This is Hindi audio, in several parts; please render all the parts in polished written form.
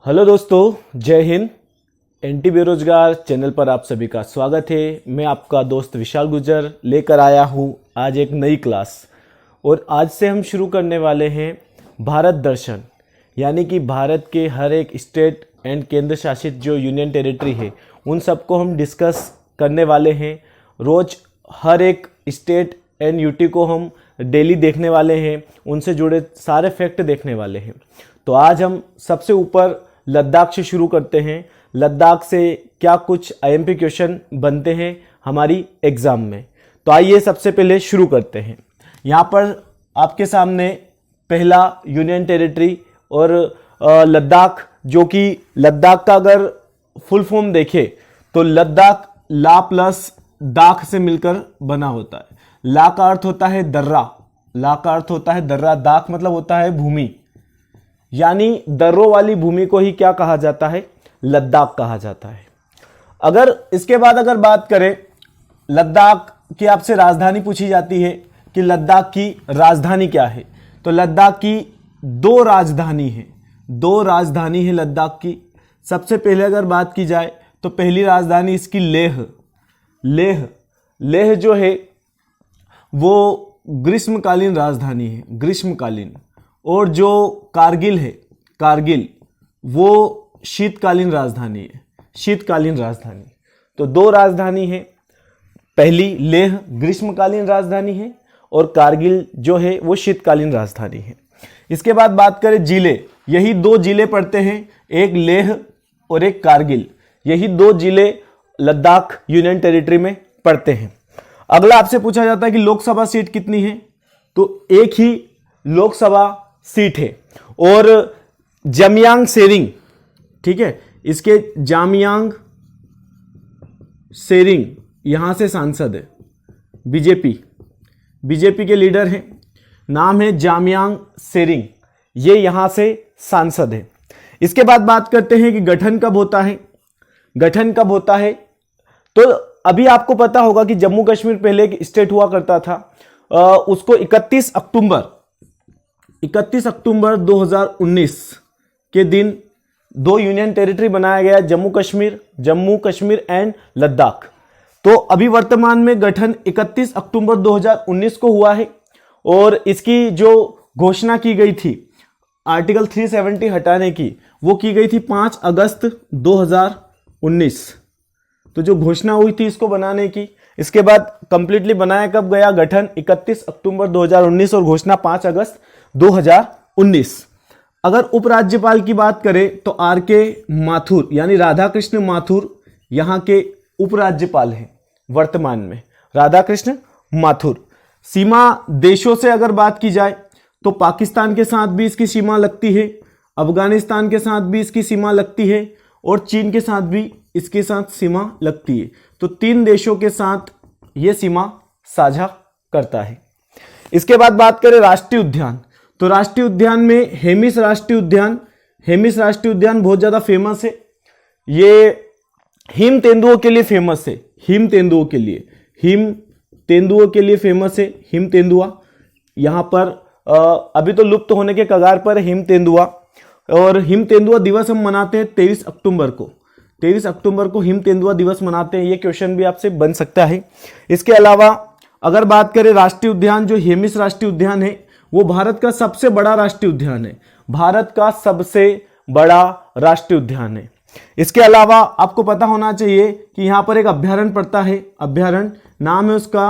हेलो दोस्तों, जय हिंद। एंटी बेरोजगार चैनल पर आप सभी का स्वागत है। मैं आपका दोस्त विशाल गुर्जर लेकर आया हूँ आज एक नई क्लास। और आज से हम शुरू करने वाले हैं भारत दर्शन, यानी कि भारत के हर एक स्टेट एंड केंद्र शासित जो यूनियन टेरिटरी है उन सबको हम डिस्कस करने वाले हैं। रोज़ हर एक स्टेट एंड यूटी को हम डेली देखने वाले हैं, उनसे जुड़े सारे फैक्ट देखने वाले हैं। तो आज हम सबसे ऊपर लद्दाख से शुरू करते हैं। लद्दाख से क्या कुछ आईएमपी क्वेश्चन बनते हैं हमारी एग्जाम में। तो आइए सबसे पहले शुरू करते हैं। यहाँ पर आपके सामने पहला यूनियन टेरिटरी और लद्दाख, जो कि लद्दाख का अगर फुल फॉर्म देखे तो लद्दाख ला प्लस दाख से मिलकर बना होता है। ला का अर्थ होता है दर्रा, ला का अर्थ होता है दर्रा, दाख मतलब होता है भूमि, यानी दर्रों वाली भूमि को ही क्या कहा जाता है, लद्दाख कहा जाता है। अगर इसके बाद अगर बात करें लद्दाख की, आपसे राजधानी पूछी जाती है कि लद्दाख की राजधानी क्या है, तो लद्दाख की दो राजधानी है, दो राजधानी है लद्दाख की। सबसे पहले अगर बात की जाए तो पहली राजधानी इसकी लेह, लेह लेह जो है वो ग्रीष्मकालीन राजधानी है, ग्रीष्मकालीन। और जो कारगिल है, कारगिल वो शीतकालीन राजधानी है, शीतकालीन राजधानी। तो दो राजधानी है, पहली लेह ग्रीष्मकालीन राजधानी है और कारगिल जो है वो शीतकालीन राजधानी है। इसके बाद बात करें जिले, यही दो जिले पड़ते हैं, एक लेह और एक कारगिल। यही दो जिले लद्दाख यूनियन टेरिटरी में पड़ते हैं। अगला आपसे पूछा जाता है कि लोकसभा सीट कितनी है, तो एक ही लोकसभा सीट है। और जमयांग सेरिंग, ठीक है, इसके जामयांग सेरिंग यहां से सांसद है, बीजेपी, बीजेपी के लीडर हैं, नाम है जामयांग सेरिंग, ये यहां से सांसद है। इसके बाद बात करते हैं कि गठन कब होता है, गठन कब होता है। तो अभी आपको पता होगा कि जम्मू कश्मीर पहले एक स्टेट हुआ करता था, उसको 31 अक्टूबर 2019 के दिन दो यूनियन टेरिटरी बनाया गया, जम्मू कश्मीर एंड लद्दाख। तो अभी वर्तमान में गठन 31 अक्टूबर 2019 को हुआ है। और इसकी जो घोषणा की गई थी आर्टिकल 370 हटाने की, वो की गई थी 5 अगस्त 2019। तो जो घोषणा हुई थी इसको बनाने की, इसके बाद कंप्लीटली बनाया कब गया, गठन 31 अक्टूबर 2019 और घोषणा 5 अगस्त 2019। अगर उपराज्यपाल की बात करें तो आर.के. माथुर यानी राधा कृष्ण माथुर यहां के उपराज्यपाल हैं वर्तमान में, राधा कृष्ण माथुर। सीमा देशों से अगर बात की जाए तो पाकिस्तान के साथ भी इसकी सीमा लगती है, अफगानिस्तान के साथ भी इसकी सीमा लगती है और चीन के साथ भी इसके साथ सीमा लगती है। तो 3 देशों के साथ यह सीमा साझा करता है। इसके बाद बात करें राष्ट्रीय उद्यान, तो राष्ट्रीय उद्यान में हेमिस राष्ट्रीय उद्यान, हेमिस राष्ट्रीय उद्यान बहुत ज्यादा फेमस है। ये हिम तेंदुओं के लिए फेमस है, हिम तेंदुओं के लिए, हिम तेंदुओं के लिए फेमस है। हिम तेंदुआ यहां पर अभी तो लुप्त होने के कगार पर हिम तेंदुआ। और हिम तेंदुआ दिवस हम मनाते हैं 23 अक्टूबर को, 23 अक्टूबर को हिम तेंदुआ दिवस मनाते हैं। ये क्वेश्चन भी आपसे बन सकता है। इसके अलावा अगर बात करें राष्ट्रीय उद्यान, जो हेमिस राष्ट्रीय उद्यान है वो भारत का सबसे बड़ा राष्ट्रीय उद्यान है, भारत का सबसे बड़ा राष्ट्रीय उद्यान है। इसके अलावा आपको पता होना चाहिए कि यहां पर एक अभ्यारण्य पड़ता है, अभ्यारण्य नाम है उसका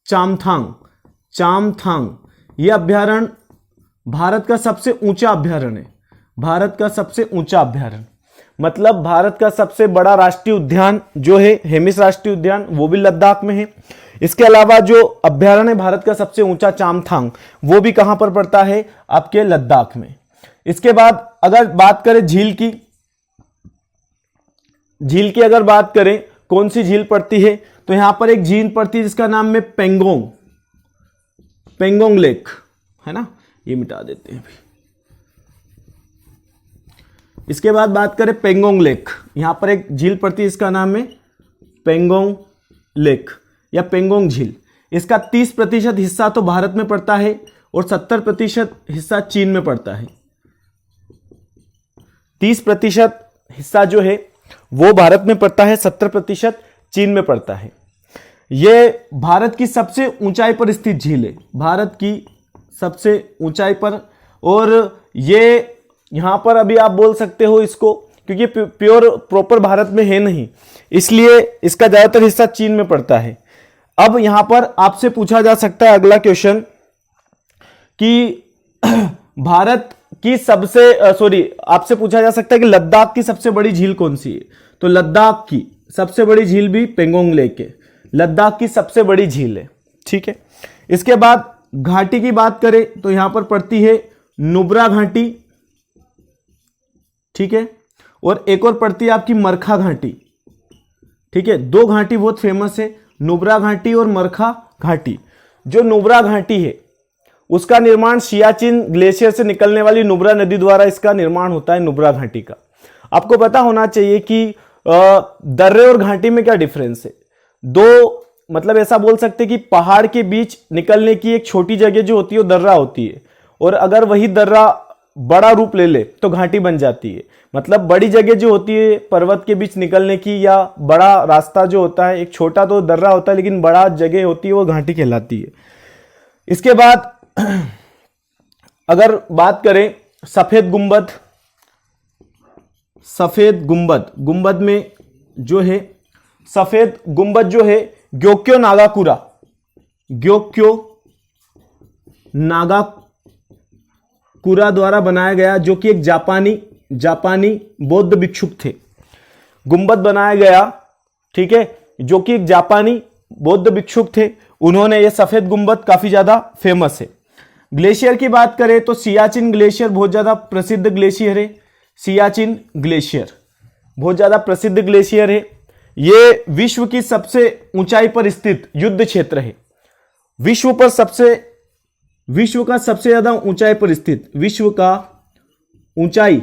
चामथांग, चामथांग। यह अभ्यारण्य भारत का सबसे ऊंचा अभ्यारण्य है, भारत का सबसे ऊंचा अभ्यारण्य, मतलब भारत का सबसे बड़ा राष्ट्रीय उद्यान जो है हेमिस राष्ट्रीय उद्यान, वो भी लद्दाख में है। इसके अलावा जो अभ्यारण्य भारत का सबसे ऊंचा चामथांग, वो भी कहां पर पड़ता है, आपके लद्दाख में। इसके बाद अगर बात करें झील की, झील की अगर बात करें कौन सी झील पड़ती है, तो यहां पर एक झील पड़ती है जिसका नाम है पेंगोंग, पेंगोंग लेक, है ना, ये मिटा देते हैं अभी। इसके बाद बात करें पेंगोंग लेक, यहां पर एक झील पड़ती है इसका नाम है पेंगोंग लेक या पेंगोंग झील। इसका 30% हिस्सा तो भारत में पड़ता है और 70% हिस्सा चीन में पड़ता है। 30% हिस्सा जो है वो भारत में पड़ता है, 70% चीन में पड़ता है। ये भारत की सबसे ऊंचाई पर स्थित झील है, भारत की सबसे ऊंचाई पर। और ये यहां पर अभी आप बोल सकते हो इसको, क्योंकि प्योर प्रॉपर भारत में है नहीं, इसलिए इसका ज्यादातर हिस्सा चीन में पड़ता है। अब यहां पर आपसे पूछा जा सकता है अगला क्वेश्चन कि भारत की आपसे पूछा जा सकता है कि लद्दाख की सबसे बड़ी झील कौन सी है। तो लद्दाख की सबसे बड़ी झील भी पेंगोंग लेक है, लद्दाख की सबसे बड़ी झील है। ठीक है, इसके बाद घाटी की बात करें तो यहां पर पड़ती है नुब्रा घाटी। ठीक है, और एक और पड़ती है आपकी मरखा घाटी। ठीक है, दो घाटी बहुत फेमस है, नुब्रा घाटी और मरखा घाटी। जो नुब्रा घाटी है उसका निर्माण सियाचिन ग्लेशियर से निकलने वाली नुब्रा नदी द्वारा इसका निर्माण होता है, नुब्रा घाटी का। आपको पता होना चाहिए कि दर्रे और घाटी में क्या डिफरेंस है। दो मतलब ऐसा बोल सकते हैं कि पहाड़ के बीच निकलने की एक छोटी जगह जो होती है वो दर्रा होती है, और अगर वही दर्रा बड़ा रूप ले ले तो घाटी बन जाती है। मतलब बड़ी जगह जो होती है पर्वत के बीच निकलने की, या बड़ा रास्ता जो होता है, एक छोटा तो दर्रा होता है लेकिन बड़ा जगह होती है, वो घाटी कहलाती है। इसके बाद अगर बात करें सफेद गुंबद, सफेद गुंबद में जो है सफेद गुंबद जो है ग्योक्यो नागाकुरा, ग्योक्यो नागाकुरा द्वारा बनाया गया, जो कि एक जापानी बौद्ध भिक्षुक थे। गुंबद बनाया गया, ठीक है, जो कि एक जापानी बौद्ध भिक्षुक थे, उन्होंने ये सफेद गुंबद काफी ज्यादा फेमस है। ग्लेशियर की बात करें तो सियाचिन ग्लेशियर बहुत ज्यादा प्रसिद्ध ग्लेशियर है, सियाचिन ग्लेशियर बहुत ज्यादा प्रसिद्ध ग्लेशियर है। ये विश्व की सबसे ऊंचाई पर स्थित युद्ध क्षेत्र है, विश्व का सबसे ज्यादा ऊंचाई पर स्थित, विश्व का ऊंचाई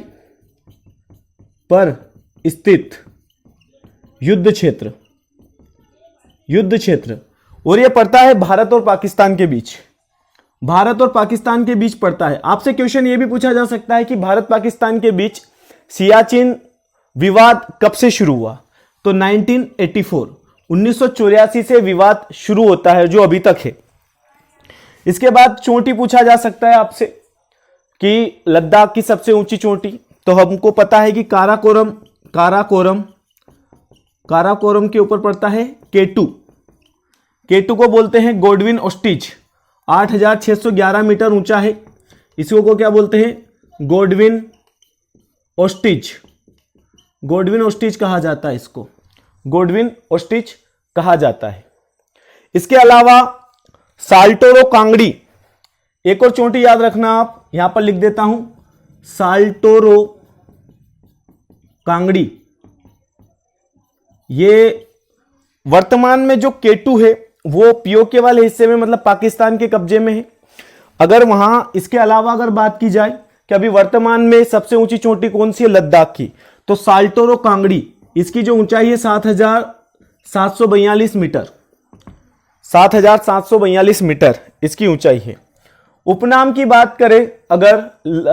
पर स्थित युद्ध क्षेत्र, और यह पड़ता है भारत और पाकिस्तान के बीच, भारत और पाकिस्तान के बीच पड़ता है। आपसे क्वेश्चन यह भी पूछा जा सकता है कि भारत पाकिस्तान के बीच सियाचिन विवाद कब से शुरू हुआ। तो 1984 से विवाद शुरू होता है, जो अभी तक है। इसके बाद चोटी पूछा जा सकता है आपसे कि लद्दाख की सबसे ऊंची चोटी, तो हमको पता है कि काराकोरम के ऊपर पड़ता है केटू को बोलते हैं गोडविन ऑस्टिच, 8611 मीटर ऊंचा है। इसको को क्या बोलते हैं, गोडविन ऑस्टिच कहा जाता है, इसको गोडविन ऑस्टिच कहा जाता है। इसके अलावा साल्टोरो कांगड़ी, एक और चोटी याद रखना आप, यहां पर लिख देता हूं, साल्टोरो कांगड़ी। ये वर्तमान में जो केटू है वो पीओके वाले हिस्से में, मतलब पाकिस्तान के कब्जे में है। अगर वहां इसके अलावा अगर बात की जाए कि अभी वर्तमान में सबसे ऊंची चोटी कौन सी है लद्दाख की, तो साल्टोरो कांगड़ी, इसकी जो ऊंचाई है 7742 मीटर, 7742 मीटर इसकी ऊंचाई है। उपनाम की बात करें, अगर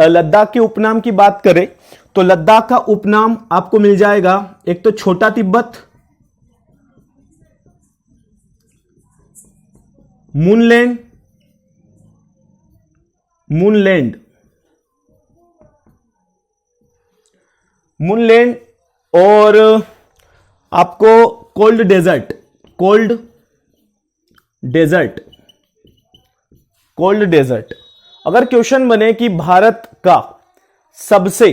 लद्दाख के उपनाम की बात करें तो लद्दाख का उपनाम आपको मिल जाएगा, एक तो छोटा तिब्बत, मूनलैंड, और आपको कोल्ड डेजर्ट। अगर क्वेश्चन बने कि भारत का सबसे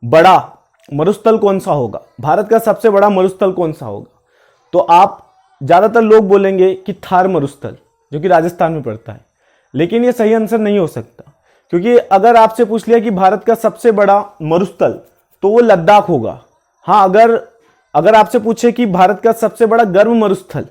बड़ा मरुस्थल कौन सा होगा, भारत का सबसे बड़ा मरुस्थल कौन सा होगा, तो आप ज्यादातर लोग बोलेंगे कि थार मरुस्थल, जो कि राजस्थान में पड़ता है। लेकिन यह सही आंसर नहीं हो सकता, क्योंकि अगर आपसे पूछ लिया कि भारत का सबसे बड़ा मरुस्थल, तो वो लद्दाख होगा। हाँ, अगर आपसे पूछे कि भारत का सबसे बड़ा गर्म मरुस्थल,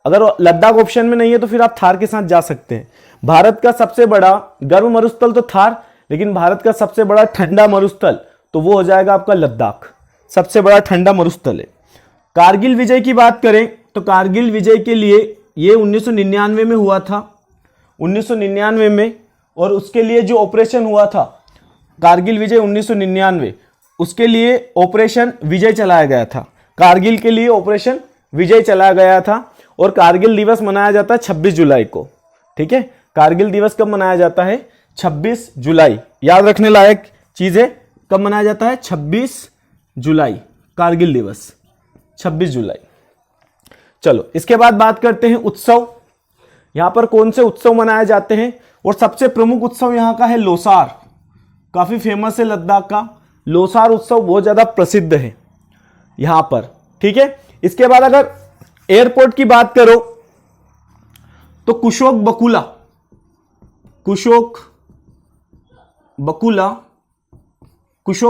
अगर लद्दाख ऑप्शन में नहीं है तो फिर आप थार के साथ जा सकते हैं। भारत का सबसे बड़ा गर्म मरुस्थल तो थार, लेकिन भारत का सबसे बड़ा ठंडा मरुस्थल तो वो हो जाएगा आपका लद्दाख, सबसे बड़ा ठंडा मरुस्थल है। कारगिल विजय की बात करें तो कारगिल विजय के लिए ये 1999 में हुआ था, 1999 में, और उसके लिए जो ऑपरेशन हुआ था कारगिल विजय 1999, उसके लिए ऑपरेशन विजय चलाया गया था। कारगिल के लिए ऑपरेशन विजय चलाया गया था और कारगिल दिवस मनाया जाता है 26 जुलाई को। ठीक है, कारगिल दिवस कब मनाया जाता है? 26 जुलाई। याद रखने लायक चीज है, कब मनाया जाता है? 26 जुलाई, कारगिल दिवस 26 जुलाई। चलो इसके बाद बात करते हैं उत्सव। यहां पर कौन से उत्सव मनाए जाते हैं? और सबसे प्रमुख उत्सव यहां का है लोसार, काफी फेमस है लद्दाख का। लोसार उत्सव बहुत ज्यादा प्रसिद्ध है यहां पर। ठीक है, इसके बाद अगर एयरपोर्ट की बात करो तो कुशोक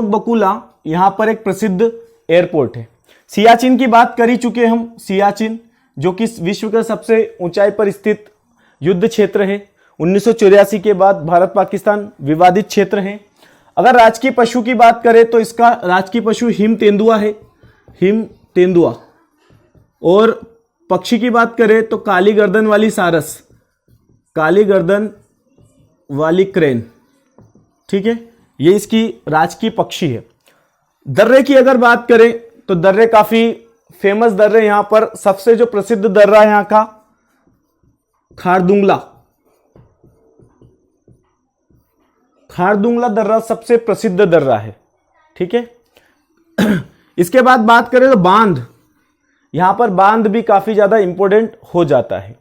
बकुला यहां पर एक प्रसिद्ध एयरपोर्ट है। सियाचिन की बात कर ही चुके हम, सियाचिन जो कि विश्व का सबसे ऊंचाई पर स्थित युद्ध क्षेत्र है। 1984 के बाद भारत पाकिस्तान विवादित क्षेत्र है। अगर राजकीय पशु की बात करें तो इसका राजकीय पशु हिम तेंदुआ है, हिम तेंदुआ। और पक्षी की बात करें तो काली गर्दन वाली सारस, काली गर्दन वाली क्रेन। ठीक है, ये इसकी राजकीय पक्षी है। दर्रे की अगर बात करें तो दर्रे काफी फेमस दर्रे यहां पर। सबसे जो प्रसिद्ध दर्रा है यहां का खारदुंगला दर्रा सबसे प्रसिद्ध दर्रा है। ठीक है, इसके बाद बात करें तो बांध, यहां पर बांध भी काफी ज्यादा इंपॉर्टेंट हो जाता है।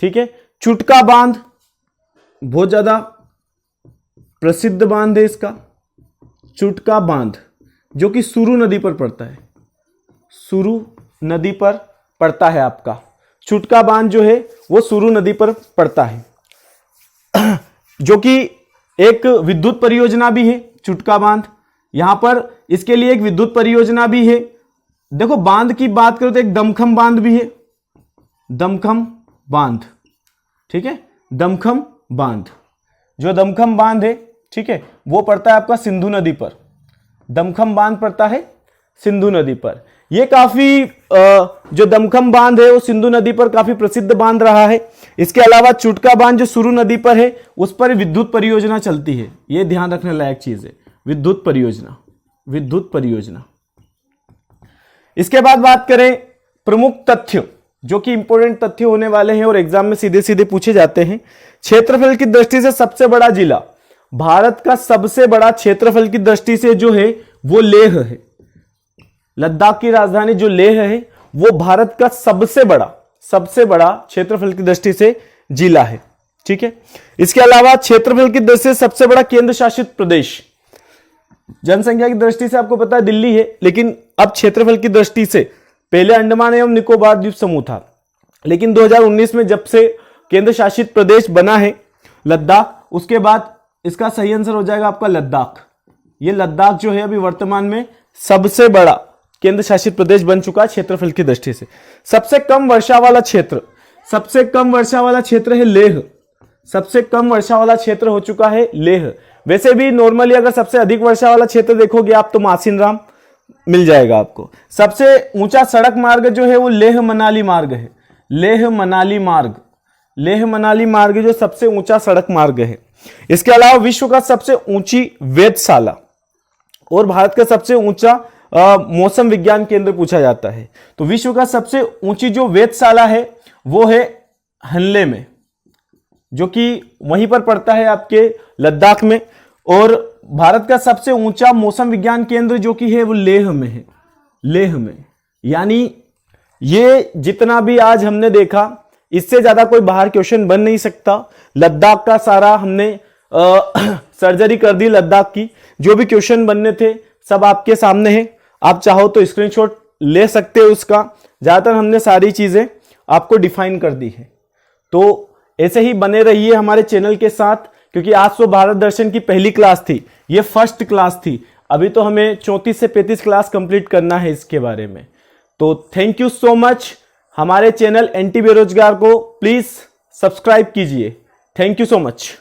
ठीक है, चुटका बांध बहुत ज्यादा प्रसिद्ध बांध है इसका, चुटका बांध, जो कि सुरु नदी पर पड़ता है, सुरु नदी पर पड़ता है आपका। चुटका बांध जो है वो सुरु नदी पर पड़ता है, जो कि एक विद्युत परियोजना भी है चुटका बांध। यहां पर इसके लिए एक विद्युत परियोजना भी है। देखो बांध की बात करो तो एक दमखम बांध भी है, दमखम बांध। ठीक है, दमखम बांध, जो दमखम बांध है, ठीक है, वो पड़ता है आपका सिंधु नदी पर। दमखम बांध पड़ता है सिंधु नदी पर। ये काफी जो दमखम बांध है वो सिंधु नदी पर काफी प्रसिद्ध बांध रहा है। इसके अलावा चुटका बांध जो सुरु नदी पर है उस पर विद्युत परियोजना चलती है। ये ध्यान रखने लायक चीज है, विद्युत परियोजना, विद्युत परियोजना। इसके बाद बात करें प्रमुख तथ्य, जो कि इंपॉर्टेंट तथ्य होने वाले हैं और एग्जाम में सीधे सीधे पूछे जाते हैं। क्षेत्रफल की दृष्टि से सबसे बड़ा जिला, भारत का सबसे बड़ा क्षेत्रफल की दृष्टि से जो है वो लेह है। लद्दाख की राजधानी जो लेह है वो भारत का सबसे बड़ा क्षेत्रफल की दृष्टि से जिला है। ठीक है, इसके अलावा क्षेत्रफल की दृष्टि से सबसे बड़ा केंद्र शासित प्रदेश, जनसंख्या की दृष्टि से आपको पता है दिल्ली है, लेकिन अब क्षेत्रफल की दृष्टि से पहले अंडमान एवं निकोबार द्वीप समूह था, लेकिन 2019 में जब से केंद्र शासित प्रदेश बना है लद्दाख, उसके बाद इसका सही आंसर हो जाएगा आपका लद्दाख। ये लद्दाख जो है अभी वर्तमान में सबसे बड़ा केंद्र शासित प्रदेश बन चुका है क्षेत्रफल की दृष्टि से। सबसे कम वर्षा वाला क्षेत्र है लेह, सबसे कम वर्षा वाला क्षेत्र हो चुका है लेह। वैसे भी नॉर्मली अगर सबसे अधिक वर्षा वाला क्षेत्र देखोगे आप तो मासिनराम मिल जाएगा आपको। सबसे ऊंचा सड़क मार्ग जो है वो लेह मनाली मार्ग है, लेह मनाली मार्ग जो सबसे ऊंचा सड़क मार्ग है। इसके अलावा विश्व का सबसे ऊंची वेधशाला और भारत का सबसे ऊंचा मौसम विज्ञान केंद्र पूछा जाता है, तो विश्व का सबसे ऊंची जो वेधशाला है वो है हनले में, जो कि वहीं पर पड़ता है आपके लद्दाख में। और भारत का सबसे ऊंचा मौसम विज्ञान केंद्र जो कि है वो लेह में है, लेह में। यानी ये जितना भी आज हमने देखा इससे ज्यादा कोई बाहर क्वेश्चन बन नहीं सकता। लद्दाख का सारा हमने सर्जरी कर दी लद्दाख की, जो भी क्वेश्चन बनने थे सब आपके सामने है। आप चाहो तो स्क्रीनशॉट ले सकते हो उसका, ज्यादातर हमने सारी चीजें आपको डिफाइन कर दी है। तो ऐसे ही बने रहिए हमारे चैनल के साथ, क्योंकि आज तो भारत दर्शन की पहली क्लास थी, ये फर्स्ट क्लास थी। अभी तो हमें 34 से 35 क्लास कंप्लीट करना है इसके बारे में। तो थैंक यू सो मच। हमारे चैनल एंटी बेरोजगार को प्लीज सब्सक्राइब कीजिए। Thank you so much.